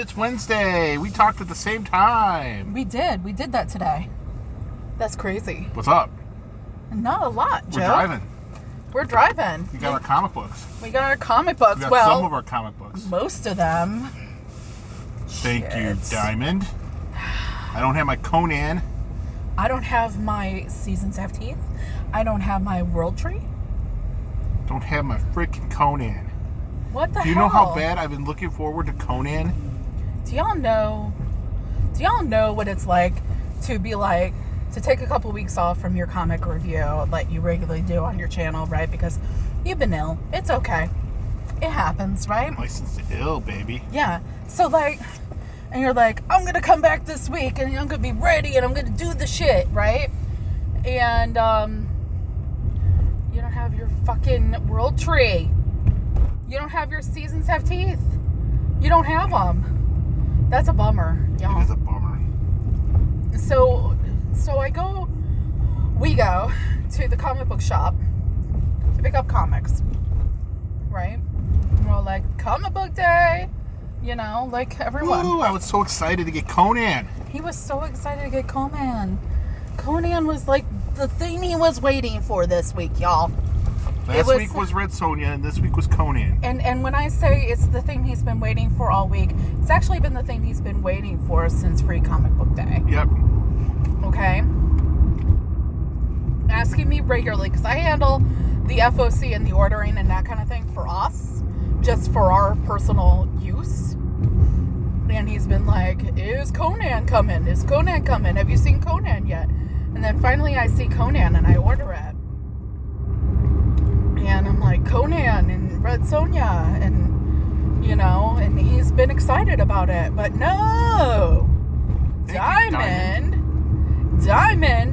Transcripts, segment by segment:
it's Wednesday. We talked at the same time. We did. We did that today. That's crazy. What's up? Not a lot, Joe. We're driving. We're driving. We got our comic books. We got our comic books. We got some of our comic books. Most of them. Thank you, Diamond. I don't have my Conan. I don't have my Seasons Have Teeth. I don't have my World Tree. Don't have my freaking Conan. What the hell? Do you know how bad I've been looking forward to Conan? Do y'all know what it's like to be like, to take a couple weeks off from your comic review like you regularly do on your channel, right? Because you've been ill. It's okay. It happens, right? License to ill, baby. Yeah. So like, and you're like, I'm going to come back this week and I'm going to be ready and I'm going to do the shit, right? And you don't have your fucking World Tree. You don't have your Seasons Have Teeth. You don't have them. That's a bummer, y'all. It is a bummer. So we go to the comic book shop to pick up comics, right? And we're like, comic book day, you know, like everyone. Ooh, I was so excited to get Conan. He was so excited to get Conan. Conan was like the thing he was waiting for this week, y'all. Last week was Red Sonja, and this week was Conan. And when I say it's the thing he's been waiting for all week, it's actually been the thing he's been waiting for since Free Comic Book Day. Yep. Okay? Asking me regularly, because I handle the FOC and the ordering and that kind of thing for us, just for our personal use. And he's been like, is Conan coming? Is Conan coming? Have you seen Conan yet? And then finally I see Conan and I order it. And I'm like, Conan and Red Sonja, and you know, and he's been excited about it, but no, Diamond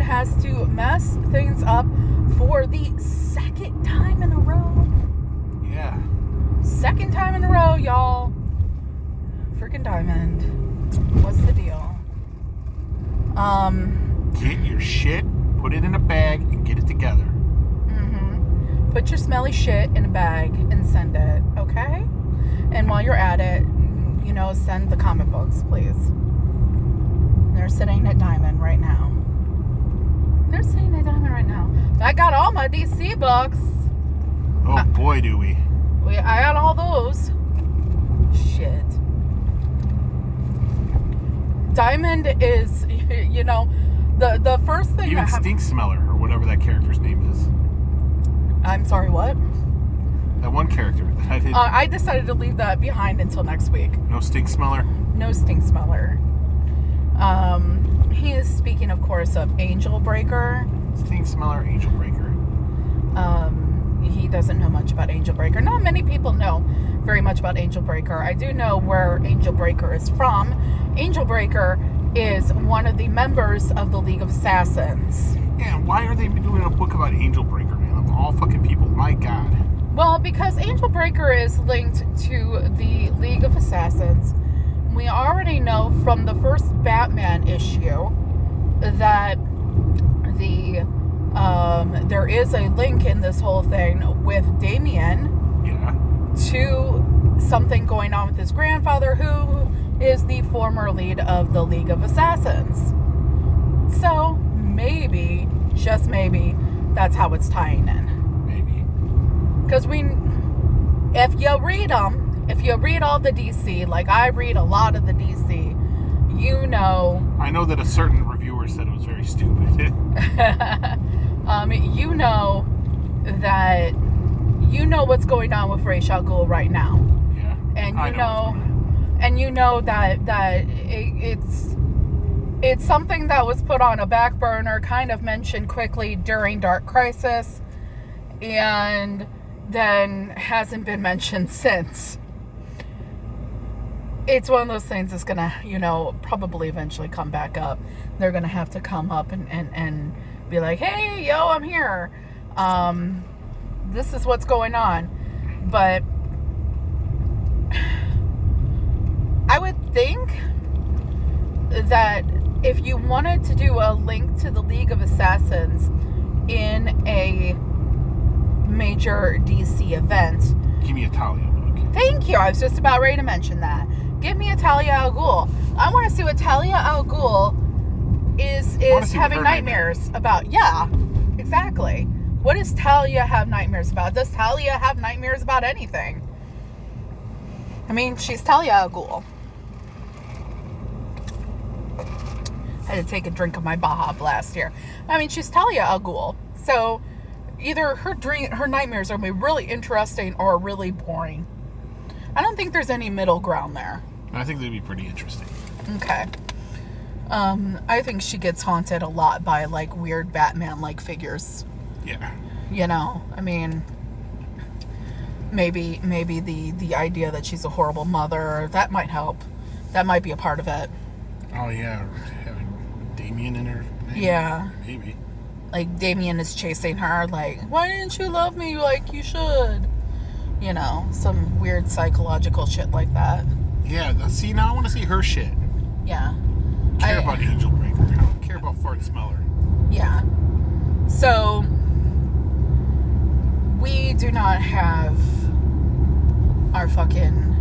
has to mess things up for the second time in a row. Yeah. Second time in a row, y'all. Freaking Diamond. What's the deal? Get your shit, put it in a bag, and get it together. Put your smelly shit in a bag and send it, okay? And while you're at it, you know, send the comic books, please. They're sitting at Diamond right now. I got all my DC books. Oh, boy, do we. I got all those. Shit. Diamond is, you know, the first thing even Stink Smeller, or whatever that character's name is. I'm sorry, what? That one character that I did. I decided to leave that behind until next week. No Stink Smeller? No Stink Smeller. He is speaking, of course, of Angel Breaker. Stink Smeller, Angel Breaker. He doesn't know much about Angel Breaker. Not many people know very much about Angel Breaker. I do know where Angel Breaker is from. Angel Breaker is one of the members of the League of Assassins. Yeah, why are they doing a book about Angel Breaker, man? Of all fucking people, my God. Well, because Angel Breaker is linked to the League of Assassins. We already know from the first Batman issue that there is a link in this whole thing with Damian to something going on with his grandfather, who is the former lead of the League of Assassins. So maybe, just maybe, that's how it's tying in. Maybe. Because if you read all the DC, like I read a lot of the DC, you know. I know that a certain reviewer said it was very stupid. You know that what's going on with Ra's al Ghul right now. Yeah. And you know that it's something that was put on a back burner, kind of mentioned quickly during Dark Crisis, and then hasn't been mentioned since. It's one of those things that's gonna, you know, probably eventually come back up. They're gonna have to come up and be like, hey, yo, I'm here. This is what's going on. But I would think that if you wanted to do a link to the League of Assassins in a major DC event. Give me a Talia book. Thank you. I was just about ready to mention that. Give me a Talia al Ghul. I want to see what Talia al Ghul is having nightmares about. Yeah, exactly. What does Talia have nightmares about? Does Talia have nightmares about anything? I mean, she's Talia al Ghul. I had to take a drink of my Baja Blast here. I mean, she's Talia al Ghul. So either her nightmares are really interesting or really boring. I don't think there's any middle ground there. I think they'd be pretty interesting. Okay. I think she gets haunted a lot by like weird Batman-like figures. Yeah. You know, I mean, maybe the idea that she's a horrible mother, that might help. That might be a part of it. Oh yeah, having Damien in her name. Yeah. Maybe. Like Damien is chasing her, like, why didn't you love me like you should? You know, some weird psychological shit like that. Yeah, see, now I want to see her shit. Yeah. I care about Angel Breaker. I don't care about Fart Smeller. Yeah. So, we do not have our fucking...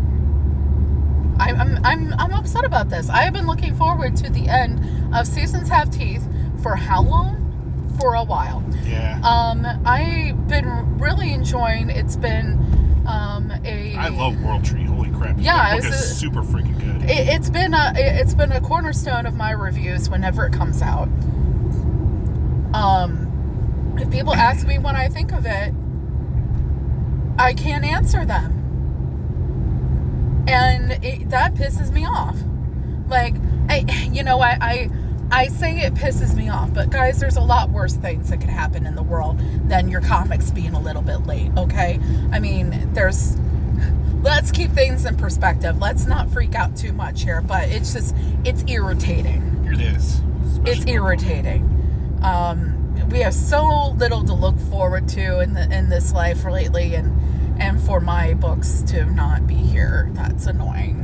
I'm upset about this. I have been looking forward to the end of Seasons Have Teeth for how long? For a while. Yeah. I've been really enjoying. It's been I love World Tree. Holy crap! Yeah, that book is super freaking good. It's been a cornerstone of my reviews whenever it comes out. If people ask me what I think of it, I can't answer them. And that pisses me off. Like, I say it pisses me off, but guys, there's a lot worse things that could happen in the world than your comics being a little bit late, okay? I mean, let's keep things in perspective. Let's not freak out too much here, but it's irritating. It is. It's irritating. We have so little to look forward to in this life lately, and for my books to not be here, that's annoying.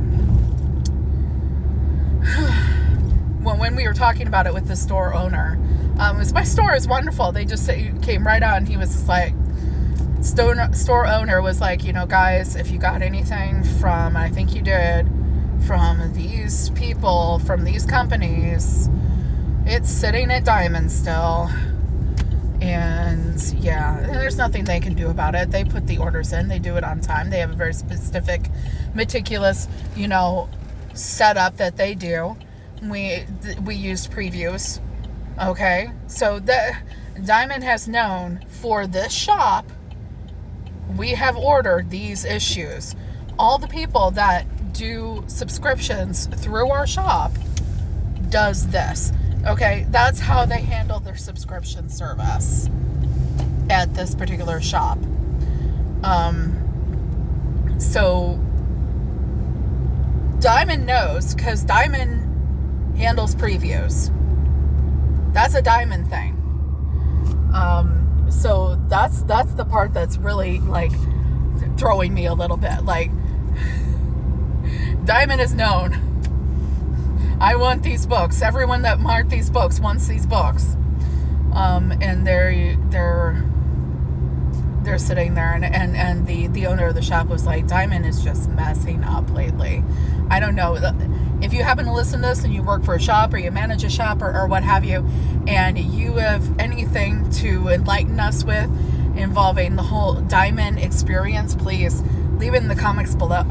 When we were talking about it with the store owner, my store is wonderful. They just came right on. He was just like, store owner was like, you know, guys, if you got anything from, I think you did, from these people, from these companies, it's sitting at Diamond still. And yeah, there's nothing they can do about it. They put the orders in. They do it on time. They have a very specific, meticulous, you know, setup that they do. We used previews. Okay. So Diamond has known for this shop, we have ordered these issues. All the people that do subscriptions through our shop does this. Okay, that's how they handle their subscription service at this particular shop. So Diamond knows, because Diamond handles previews. That's a Diamond thing. So that's the part that's really like throwing me a little bit. Like, Diamond is known. I want these books. Everyone that marked these books wants these books. And they're sitting there, and the owner of the shop was like, Diamond is just messing up lately. I don't know. If you happen to listen to this and you work for a shop or you manage a shop or what have you, and you have anything to enlighten us with involving the whole Diamond experience, please leave it in the comments below.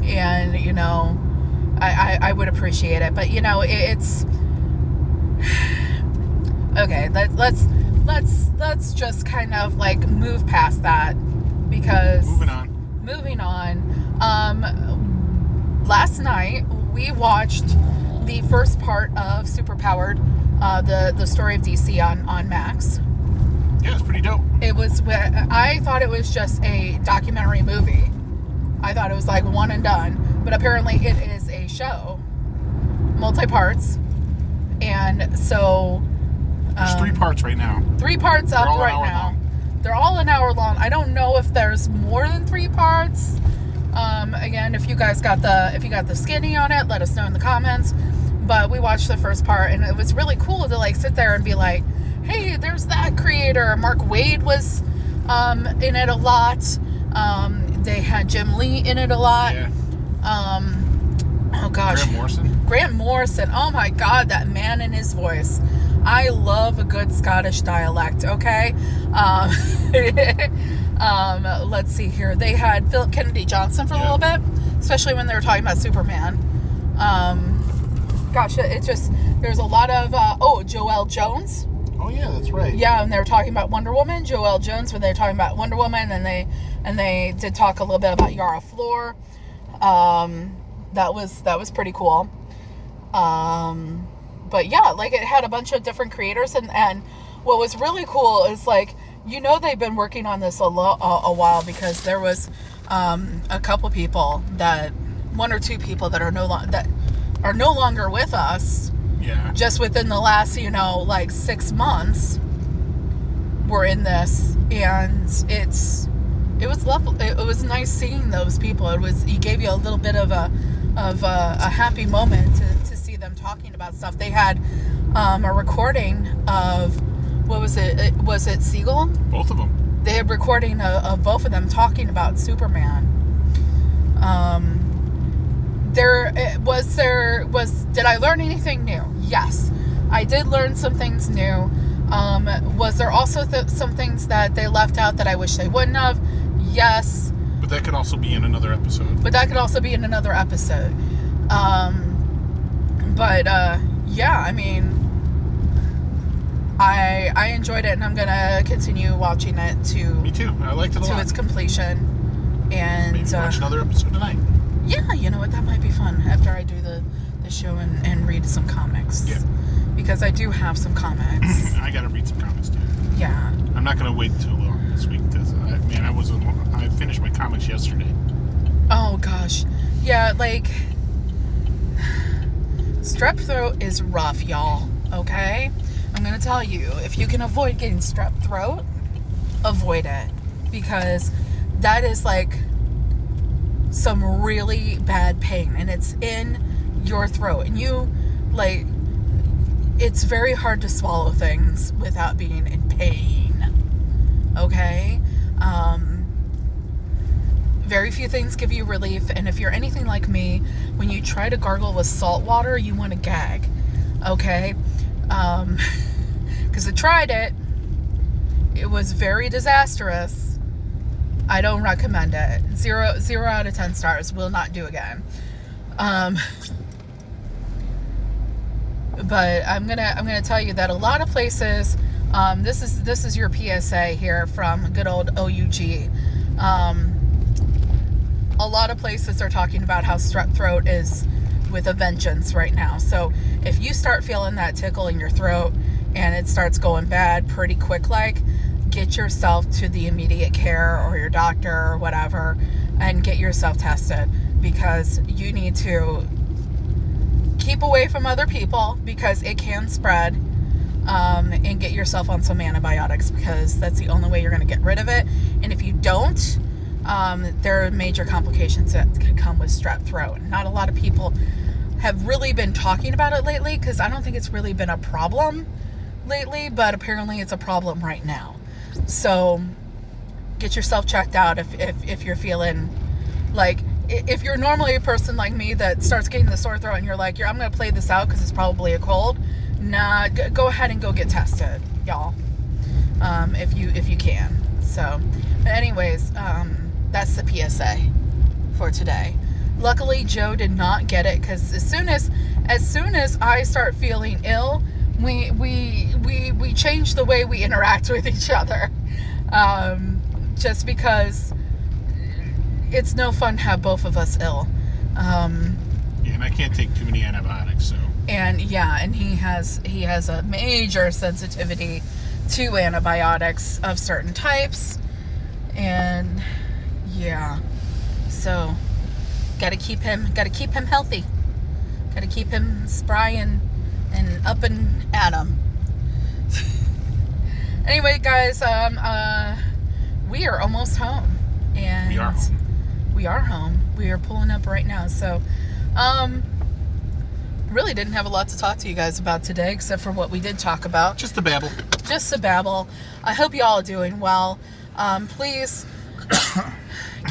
And you know, I would appreciate it, but you know, it's okay. Let's just kind of like move past that, because moving on. Last night we watched the first part of Superpowered, the story of DC on Max. Yeah, it's pretty dope. I thought it was just a documentary movie. I thought it was like one and done, but apparently it is a show, multi-parts, and so there's 3 parts right now. 3 parts up right now. They're all an hour long. I don't know if there's more than 3 parts. Again, if you guys got the skinny on it, let us know in the comments. But we watched the first part, and it was really cool to like sit there and be like, hey, there's that creator. Mark Waid was in it a lot. They had Jim Lee in it a lot. Yeah. Oh gosh. Grant Morrison. Oh my God, that man and his voice. I love a good Scottish dialect, okay? Let's see here. They had Philip Kennedy Johnson for a little bit, especially when they were talking about Superman. Gosh, it just, there's a lot of, Joelle Jones. Oh yeah, that's right. Yeah, and they were talking about Wonder Woman, Joelle Jones, when they were talking about Wonder Woman, and they did talk a little bit about Yara Flor. That was pretty cool. But yeah, like it had a bunch of different creators, and what was really cool is like, they've been working on this a while, because there was a couple people one or two people that are no longer with us. Yeah. Just within the last 6 months we're in this, and it was lovely. It was nice seeing those people. It gave you a little bit of a happy moment to see them talking about stuff. They had a recording of, what was it? Was it Siegel? Both of them. They had a recording of both of them talking about Superman. Did I learn anything new? Yes, I did learn some things new. Was there also some things that they left out that I wish they wouldn't have? Yes. But that could also be in another episode. Yeah, I mean, I enjoyed it, and I'm gonna continue watching it to. Me too. I liked it a lot. To its completion, and maybe watch another episode tonight. Yeah, you know what? That might be fun after I do the show and read some comics. Yeah. Because I do have some comics. I gotta read some comics too. Yeah. I'm not gonna wait too long this week, because I finished my comics yesterday. Oh gosh. Yeah, like, strep throat is rough, y'all. Okay? I'm gonna tell you, if you can avoid getting strep throat, avoid it. Because that is like some really bad pain, and it's in your throat, and it's very hard to swallow things without being in pain. Okay? Very few things give you relief, and if you're anything like me, when you try to gargle with salt water, you want to gag. Okay? Because I tried it. It was very disastrous. I don't recommend it. 0 out of 10 stars. Will not do again. But I'm gonna tell you that a lot of places. This is your PSA here from good old OUG. A lot of places are talking about how strep throat is with a vengeance right now. So if you start feeling that tickle in your throat and it starts going bad pretty quick, get yourself to the immediate care or your doctor or whatever, and get yourself tested, because you need to keep away from other people, because it can spread, and get yourself on some antibiotics, because that's the only way you're going to get rid of it. And if you don't, there are major complications that can come with strep throat. Not a lot of people have really been talking about it lately, because I don't think it's really been a problem lately, but apparently it's a problem right now. So get yourself checked out if you're feeling like, if you're normally a person like me that starts getting the sore throat and you're like, I'm going to play this out because it's probably a cold. Nah, go ahead and go get tested, y'all. If you can. So, but anyways, that's the PSA for today. Luckily, Joe did not get it, because as soon as I start feeling ill, we change the way we interact with each other, just because it's no fun to have both of us ill. Yeah, and I can't take too many antibiotics, so. And he has a major sensitivity to antibiotics of certain types, and so gotta keep him healthy, gotta keep him spry and up and at 'em. Anyway, guys, we are almost home, and we are home. We are pulling up right now, so really didn't have a lot to talk to you guys about today, except for what we did talk about. Just a babble. I hope you all are doing well. Please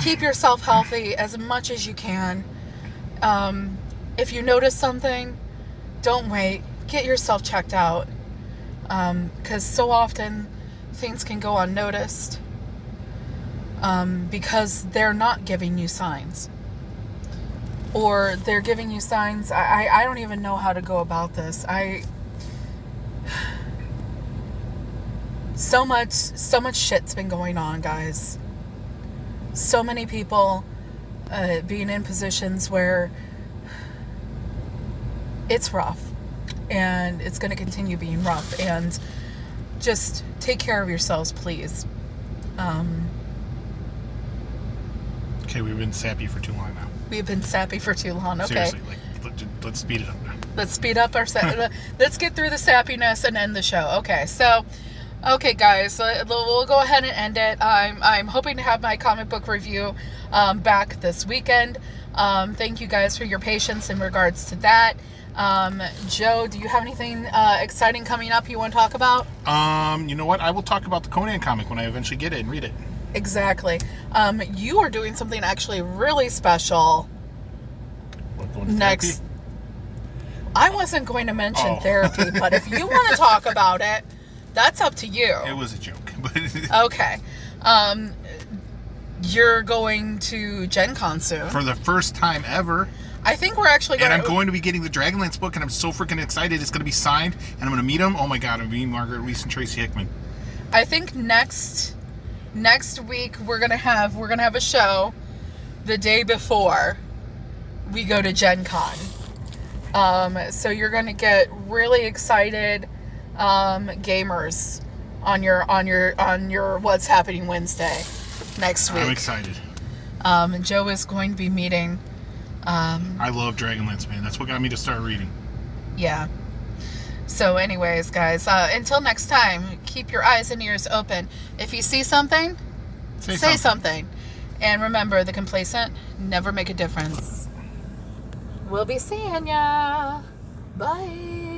Keep yourself healthy as much as you can. If you notice something, don't wait. Get yourself checked out. Because so often things can go unnoticed. Because they're not giving you signs. Or they're giving you signs. I don't even know how to go about this. So much shit's been going on, guys. So many people being in positions where it's rough. And it's going to continue being rough. And just take care of yourselves, please. Okay, we've been sappy for too long now. We've been sappy for too long. Okay. Seriously, let's speed it up now. Let's speed up our let's get through the sappiness and end the show. Okay, so, okay, guys, we'll go ahead and end it. I'm hoping to have my comic book review back this weekend. Thank you guys for your patience in regards to that. Joe, do you have anything exciting coming up you want to talk about? You know what? I will talk about the Conan comic when I eventually get it and read it. Exactly. You are doing something actually really special next. I wasn't going to mention therapy, but if you want to talk about it, that's up to you. It was a joke. Okay. You're going to Gen Con soon. For the first time ever. I think we're actually going to... And I'm going to be getting the Dragonlance book, and I'm so freaking excited. It's going to be signed, and I'm going to meet him. Oh my god, I'm meeting Margaret Weis and Tracy Hickman. I think next week we're gonna have a show the day before we go to Gen Con. So you're gonna get really excited gamers on your What's Happening Wednesday next week. I'm excited. Joe is going to be meeting. I love Dragonlance, man. That's what got me to start reading. Yeah. So anyways, guys, until next time, keep your eyes and ears open. If you see something, say something. And remember, the complacent never make a difference. We'll be seeing ya. Bye.